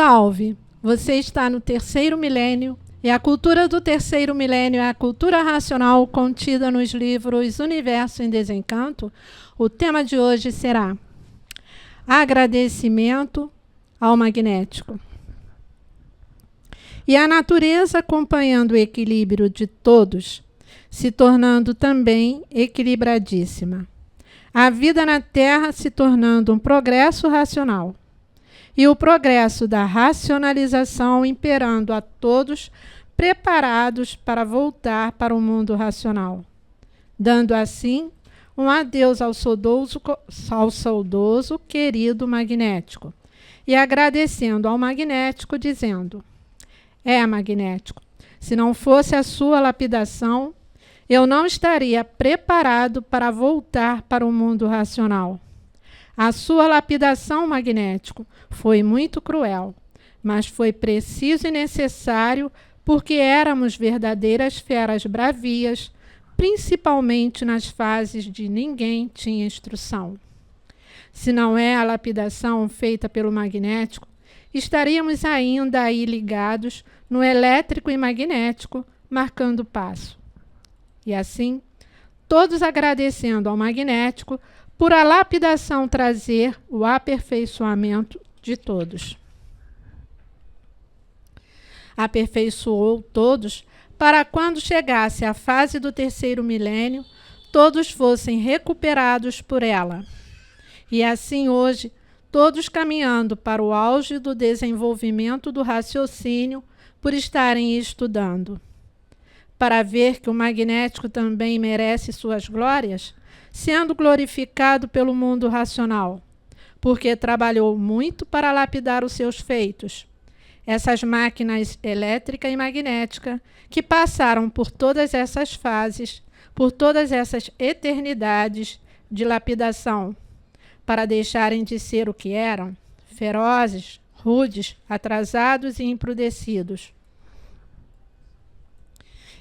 Salve! Você está no terceiro milênio e a cultura do terceiro milênio é a cultura racional contida nos livros Universo em Desencanto. O tema de hoje será agradecimento ao magnético. E a natureza acompanhando o equilíbrio de todos, se tornando também equilibradíssima. A vida na Terra se tornando um progresso racional. E o progresso da racionalização imperando a todos, preparados para voltar para o mundo racional. Dando assim um adeus ao saudoso querido magnético. E agradecendo ao magnético, dizendo: magnético, se não fosse a sua lapidação, eu não estaria preparado para voltar para o mundo racional. A sua lapidação, magnético, foi muito cruel, mas foi preciso e necessário porque éramos verdadeiras feras bravias, principalmente nas fases de ninguém tinha instrução. Se não é a lapidação feita pelo magnético, estaríamos ainda aí ligados no elétrico e magnético, marcando passo. E assim, todos agradecendo ao magnético por a lapidação trazer o aperfeiçoamento de todos. Aperfeiçoou todos para quando chegasse a fase do terceiro milênio, todos fossem recuperados por ela. E assim hoje, todos caminhando para o auge do desenvolvimento do raciocínio por estarem estudando. Para ver que o magnético também merece suas glórias, sendo glorificado pelo mundo racional, porque trabalhou muito para lapidar os seus feitos. Essas máquinas elétrica e magnética que passaram por todas essas fases, por todas essas eternidades de lapidação, para deixarem de ser o que eram, ferozes, rudes, atrasados e imprudecidos.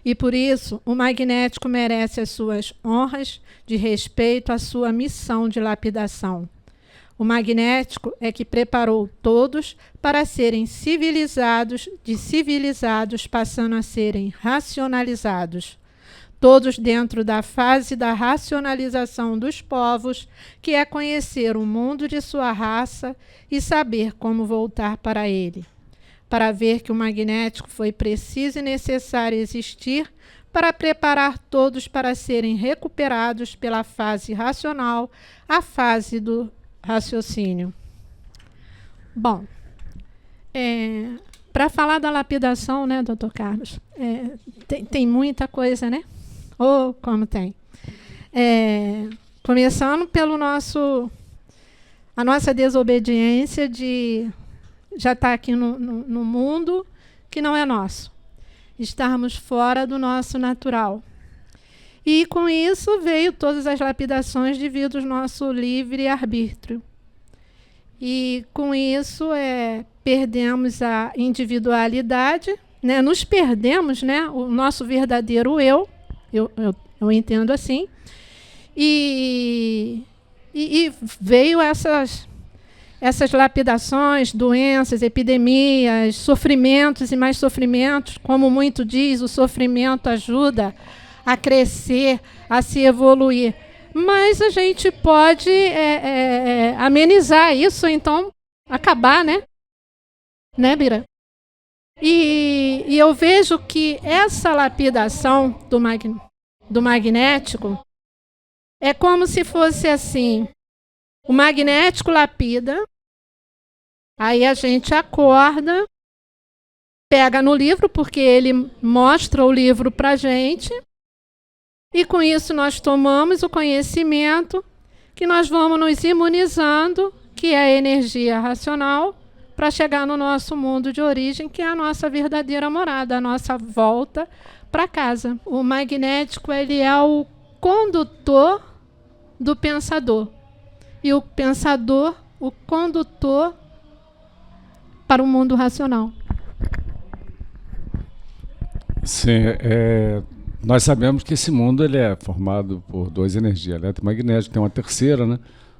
E por isso, o magnético merece as suas honras de respeito à sua missão de lapidação. O magnético é que preparou todos para serem civilizados, de civilizados passando a serem racionalizados. Todos dentro da fase da racionalização dos povos, que é conhecer o mundo de sua raça e saber como voltar para ele. Para ver que o magnético foi preciso e necessário existir para preparar todos para serem recuperados pela fase racional, a fase do raciocínio. Bom, para falar da lapidação, né, doutor Carlos, tem muita coisa, né? Oh, como tem. Começando pelo a nossa desobediência de já está aqui no mundo que não é nosso. Estarmos fora do nosso natural. E com isso veio todas as lapidações devido ao nosso livre-arbítrio. E com isso perdemos a individualidade, né? Nos perdemos, né? O nosso verdadeiro eu entendo assim. E veio essas lapidações, doenças, epidemias, sofrimentos e mais sofrimentos. Como muito diz, o sofrimento ajuda a crescer, a se evoluir. Mas a gente pode amenizar isso, então acabar, né? Né, Bira? E eu vejo que essa lapidação do magnético é como se fosse assim: o magnético lapida, aí a gente acorda, pega no livro, porque ele mostra o livro para a gente, e com isso nós tomamos o conhecimento que nós vamos nos imunizando, que é a energia racional, para chegar no nosso mundo de origem, que é a nossa verdadeira morada, a nossa volta para casa. O magnético, ele é o condutor do pensador. E o pensador, o condutor para o mundo racional. Sim, nós sabemos que esse mundo ele é formado por duas energias, eletromagnética, tem uma terceira, né?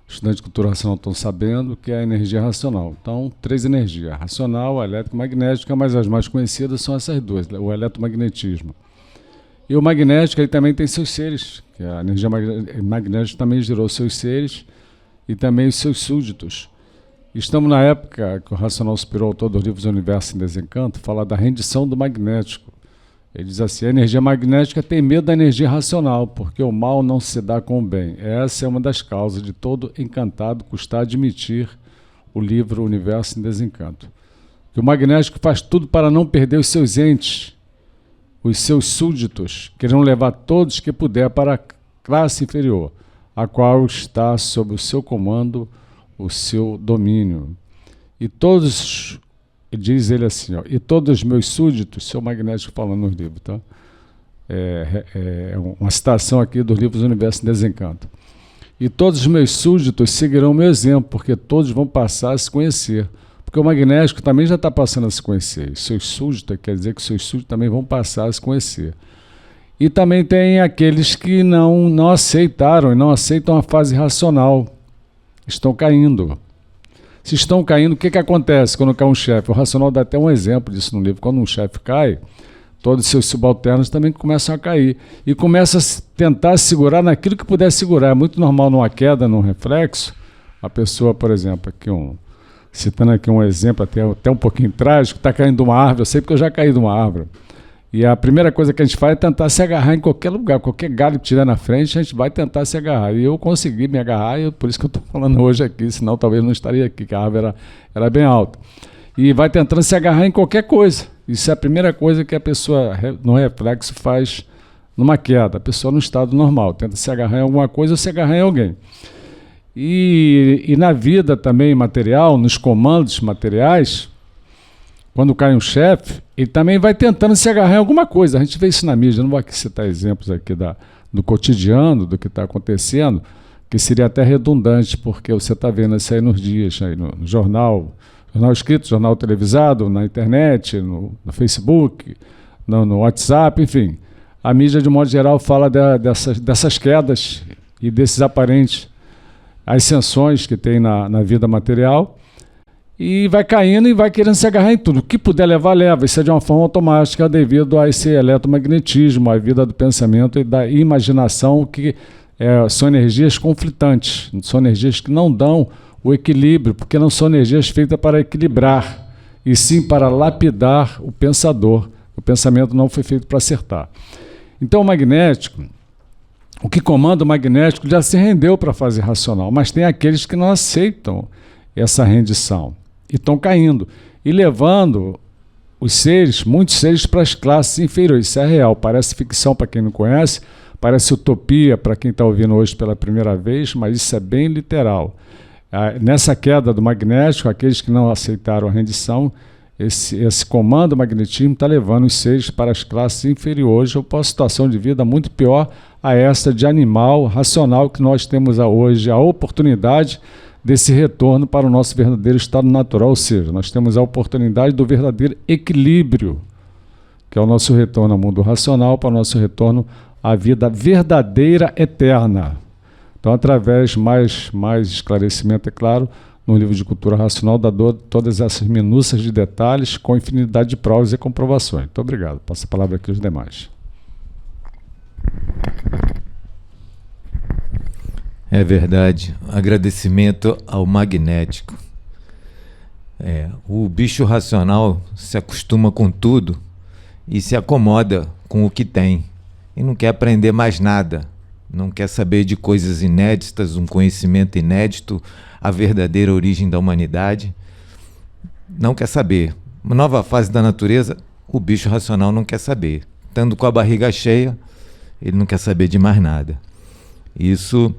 estudantes de cultura racional estão sabendo, que é a energia racional. Então, 3 energias, racional, a eletromagnética, mas as mais conhecidas são essas 2, o eletromagnetismo. E o magnético ele também tem seus seres, que a energia magnética também gerou seus seres e também os seus súditos. Estamos na época que o Racional Superior, autor dos livros Universo em Desencanto, fala da rendição do magnético. Ele diz assim, a energia magnética tem medo da energia racional, porque o mal não se dá com o bem. Essa é uma das causas de todo encantado custar admitir o livro Universo em Desencanto. Que o magnético faz tudo para não perder os seus entes, os seus súditos, querendo levar todos que puder para a classe inferior, a qual está sob o seu comando, o seu domínio. E todos, diz ele assim, ó, e todos os meus súditos, seu magnético falando nos livros, tá? É uma citação aqui dos livros Universo em Desencanto. E todos os meus súditos seguirão o meu exemplo, porque todos vão passar a se conhecer. Porque o magnético também já está passando a se conhecer. Seus súditos, quer dizer que seus súditos também vão passar a se conhecer. E também tem aqueles que não aceitaram e não aceitam a fase racional. Estão caindo. Se estão caindo, o que acontece quando cai um chefe? O Racional dá até um exemplo disso no livro. Quando um chefe cai, todos os seus subalternos também começam a cair. E começa a tentar segurar naquilo que puder segurar. É muito normal numa queda, num reflexo, a pessoa, por exemplo, aqui citando aqui um exemplo até um pouquinho trágico, está caindo de uma árvore, eu sei porque eu já caí de uma árvore. E a primeira coisa que a gente faz é tentar se agarrar em qualquer lugar, qualquer galho que tiver na frente, a gente vai tentar se agarrar. E eu consegui me agarrar, e por isso que eu estou falando hoje aqui, senão talvez não estaria aqui, que a árvore era bem alta. E vai tentando se agarrar em qualquer coisa. Isso é a primeira coisa que a pessoa, no reflexo, faz numa queda. A pessoa no estado normal, tenta se agarrar em alguma coisa ou se agarrar em alguém. E na vida também material, nos comandos materiais, quando cai um chefe, ele também vai tentando se agarrar em alguma coisa. A gente vê isso na mídia, eu não vou aqui citar exemplos aqui do cotidiano, do que está acontecendo, que seria até redundante, porque você está vendo isso aí nos dias, aí no jornal escrito, jornal televisado, na internet, no Facebook, no WhatsApp, enfim. A mídia, de modo geral, fala dessas quedas e desses aparentes ascensões que tem na vida material, e vai caindo e vai querendo se agarrar em tudo. O que puder levar, leva. Isso é de uma forma automática devido a esse eletromagnetismo, a vida do pensamento e da imaginação, que são energias conflitantes, são energias que não dão o equilíbrio, porque não são energias feitas para equilibrar, e sim para lapidar o pensador. O pensamento não foi feito para acertar. Então o magnético, o que comanda o magnético já se rendeu para a fase racional, mas tem aqueles que não aceitam essa rendição e estão caindo e levando os seres, muitos seres, para as classes inferiores. Isso é real, parece ficção para quem não conhece, parece utopia para quem está ouvindo hoje pela primeira vez, mas isso é bem literal. Nessa queda do magnético, aqueles que não aceitaram a rendição, esse comando magnetismo está levando os seres para as classes inferiores ou para uma situação de vida muito pior a essa de animal racional que nós temos hoje, a oportunidade desse retorno para o nosso verdadeiro estado natural, ou seja, nós temos a oportunidade do verdadeiro equilíbrio, que é o nosso retorno ao mundo racional, para o nosso retorno à vida verdadeira eterna. Então, através mais esclarecimento, é claro, no livro de Cultura Racional, dá todas essas minúcias de detalhes com infinidade de provas e comprovações. Muito obrigado. Passo a palavra aqui aos demais. É verdade. Agradecimento ao magnético. O bicho racional se acostuma com tudo e se acomoda com o que tem. E não quer aprender mais nada. Não quer saber de coisas inéditas, um conhecimento inédito, a verdadeira origem da humanidade. Não quer saber. Uma nova fase da natureza, o bicho racional não quer saber. Estando com a barriga cheia, ele não quer saber de mais nada. Isso,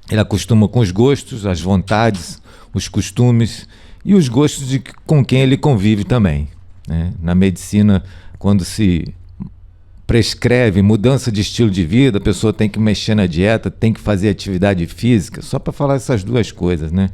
ele acostuma com os gostos, as vontades, os costumes e os gostos com quem ele convive também, né? Na medicina, quando se prescreve mudança de estilo de vida, a pessoa tem que mexer na dieta, tem que fazer atividade física, só para falar essas duas coisas, né?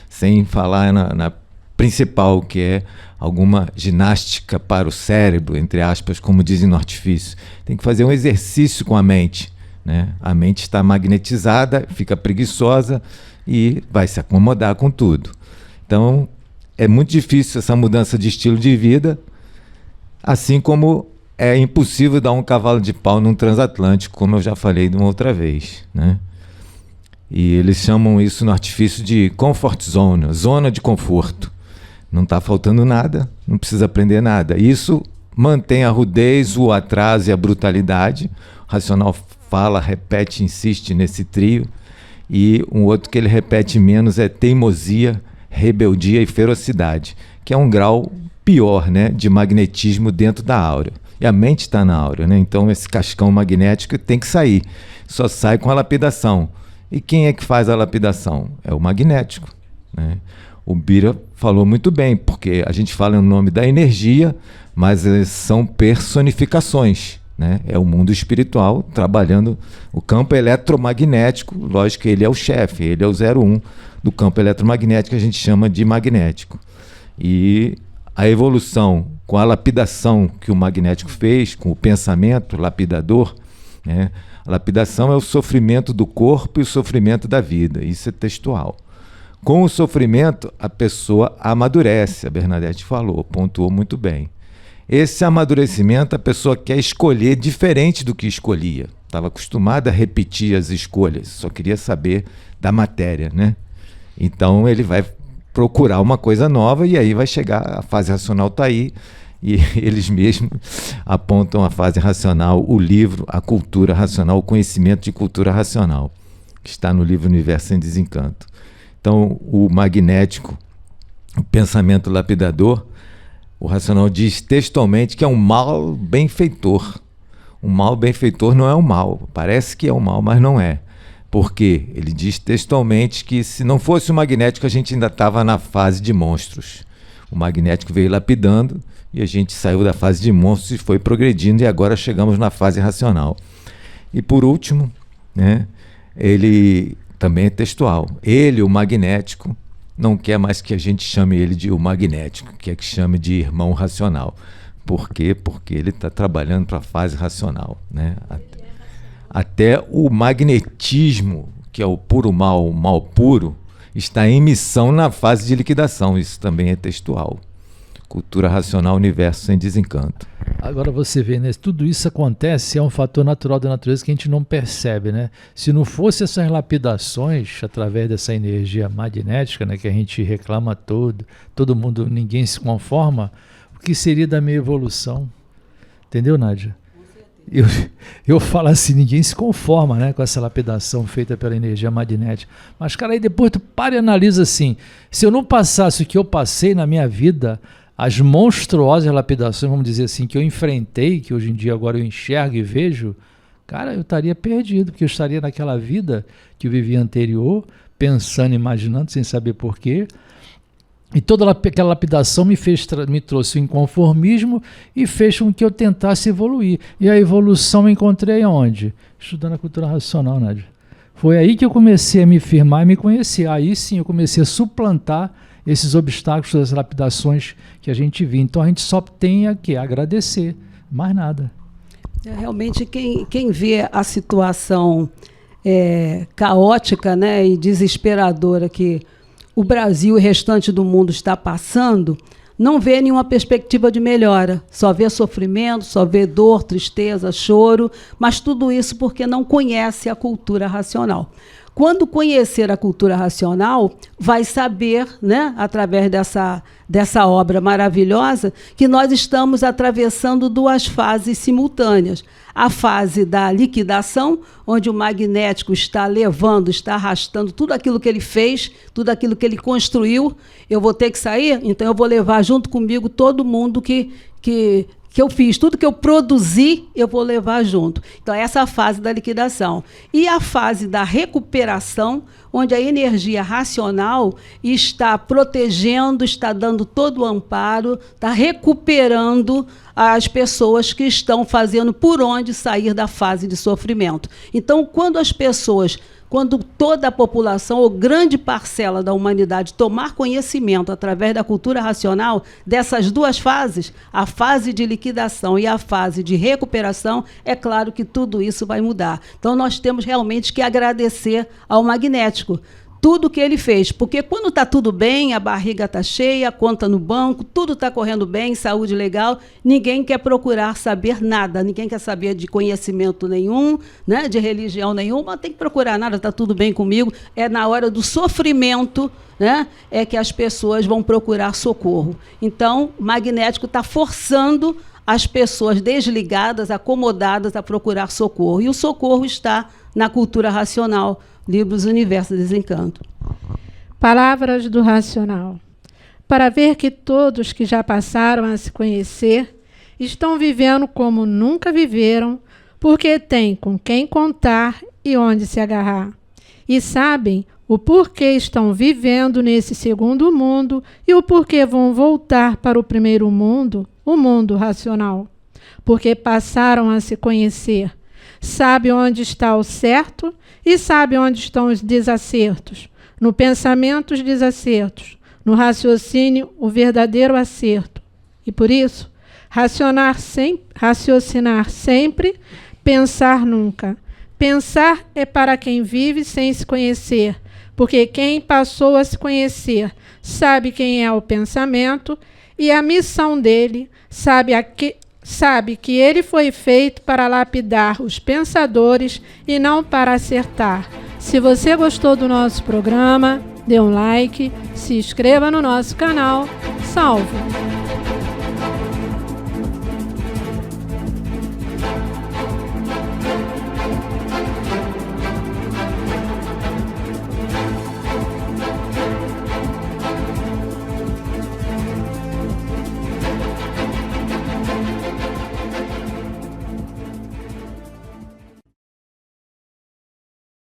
Sem falar na principal, que é alguma ginástica para o cérebro, entre aspas, como dizem no artifício. Tem que fazer um exercício com a mente, né? A mente está magnetizada, fica preguiçosa e vai se acomodar com tudo. Então, é muito difícil essa mudança de estilo de vida, assim como é impossível dar um cavalo de pau num transatlântico, como eu já falei de uma outra vez, né? E eles chamam isso no artifício de comfort zone, zona de conforto. Não está faltando nada, não precisa aprender nada. Isso mantém a rudez, o atraso e a brutalidade. O racional fala, repete, insiste nesse trio. E um outro que ele repete menos é teimosia, rebeldia e ferocidade, que é um grau pior, né, de magnetismo dentro da áurea. E a mente está na áurea, né? Então esse cascão magnético tem que sair. Só sai com a lapidação. E quem é que faz a lapidação? É o magnético, né? O Bira falou muito bem, porque a gente fala em nome da energia, mas são personificações, né? É o mundo espiritual trabalhando o campo eletromagnético. Lógico que ele é o chefe, ele é o 01 do campo eletromagnético, que a gente chama de magnético. E a evolução com a lapidação que o magnético fez, com o pensamento lapidador, né? A lapidação é o sofrimento do corpo e o sofrimento da vida. Isso é textual. Com o sofrimento, a pessoa amadurece, a Bernadette falou, pontuou muito bem. Esse amadurecimento, a pessoa quer escolher diferente do que escolhia. Estava acostumada a repetir as escolhas, só queria saber da matéria, né? Então ele vai procurar uma coisa nova e aí vai chegar, a fase racional está aí, e eles mesmos apontam a fase racional, o livro, a cultura racional, o conhecimento de cultura racional, que está no livro Universo em Desencanto. Então, o magnético, o pensamento lapidador, o racional diz textualmente que é um mal benfeitor. Um mal benfeitor não é um mal, parece que é um mal, mas não é. Por quê? Ele diz textualmente que se não fosse o magnético, a gente ainda estava na fase de monstros. O magnético veio lapidando e a gente saiu da fase de monstros e foi progredindo, e agora chegamos na fase racional. E por último, né, ele também é textual. Ele, o magnético, não quer mais que a gente chame ele de o magnético, quer que chame de irmão racional. Por quê? Porque ele está trabalhando para a fase racional, né? Até o magnetismo, que é o puro mal, o mal puro, está em missão na fase de liquidação. Isso também é textual. Cultura racional, universo sem desencanto. Agora você vê, né? Tudo isso acontece, é um fator natural da natureza que a gente não percebe, né? Se não fosse essas lapidações através dessa energia magnética, né, que a gente reclama todo mundo, ninguém se conforma, o que seria da minha evolução? Entendeu, Nádia? Eu falo assim, ninguém se conforma, né, com essa lapidação feita pela energia magnética. Mas, cara, aí depois tu para e analisa assim, se eu não passasse o que eu passei na minha vida, as monstruosas lapidações, vamos dizer assim, que eu enfrentei, que hoje em dia agora eu enxergo e vejo, cara, eu estaria perdido, porque eu estaria naquela vida que eu vivia anterior, pensando, imaginando, sem saber porquê. E toda aquela lapidação me trouxe o inconformismo e fez com que eu tentasse evoluir. E a evolução eu encontrei onde? Estudando a cultura racional, Nádia. Foi aí que eu comecei a me firmar e me conhecer. Aí sim eu comecei a suplantar esses obstáculos, essas lapidações que a gente viu. Então a gente só tem a agradecer, mais nada. Realmente quem vê a situação caótica, né, e desesperadora que o Brasil e o restante do mundo está passando, não vê nenhuma perspectiva de melhora. Só vê sofrimento, só vê dor, tristeza, choro, mas tudo isso porque não conhece a cultura racional. Quando conhecer a cultura racional, vai saber, né, através dessa obra maravilhosa, que nós estamos atravessando duas fases simultâneas. A fase da liquidação, onde o magnético está levando, está arrastando tudo aquilo que ele fez, tudo aquilo que ele construiu. Eu vou ter que sair, então eu vou levar junto comigo todo mundo que eu fiz, tudo que eu produzi, eu vou levar junto. Então, essa é a fase da liquidação. E a fase da recuperação, onde a energia racional está protegendo, está dando todo o amparo, está recuperando as pessoas que estão fazendo por onde sair da fase de sofrimento. Então, quando toda a população, ou grande parcela da humanidade, tomar conhecimento através da cultura racional dessas duas fases, a fase de liquidação e a fase de recuperação, é claro que tudo isso vai mudar. Então, nós temos realmente que agradecer ao magnético tudo que ele fez, porque quando está tudo bem, a barriga está cheia, a conta no banco, tudo está correndo bem, saúde legal, ninguém quer procurar saber nada, ninguém quer saber de conhecimento nenhum, né, de religião nenhuma, tem que procurar nada, está tudo bem comigo. É na hora do sofrimento, né, é que as pessoas vão procurar socorro. Então, o magnético está forçando as pessoas desligadas, acomodadas, a procurar socorro. E o socorro está na cultura racional, livros Universo Desencanto. Palavras do racional. Para ver que todos que já passaram a se conhecer estão vivendo como nunca viveram, porque têm com quem contar e onde se agarrar. E sabem o porquê estão vivendo nesse segundo mundo e o porquê vão voltar para o primeiro mundo, o mundo racional. Porque passaram a se conhecer. Sabe onde está o certo e sabe onde estão os desacertos. No pensamento, os desacertos. No raciocínio, o verdadeiro acerto. E por isso, raciocinar sempre, pensar nunca. Pensar é para quem vive sem se conhecer, porque quem passou a se conhecer sabe quem é o pensamento e a missão dele, sabe que ele foi feito para lapidar os pensadores e não para acertar. Se você gostou do nosso programa, dê um like, se inscreva no nosso canal. Salve!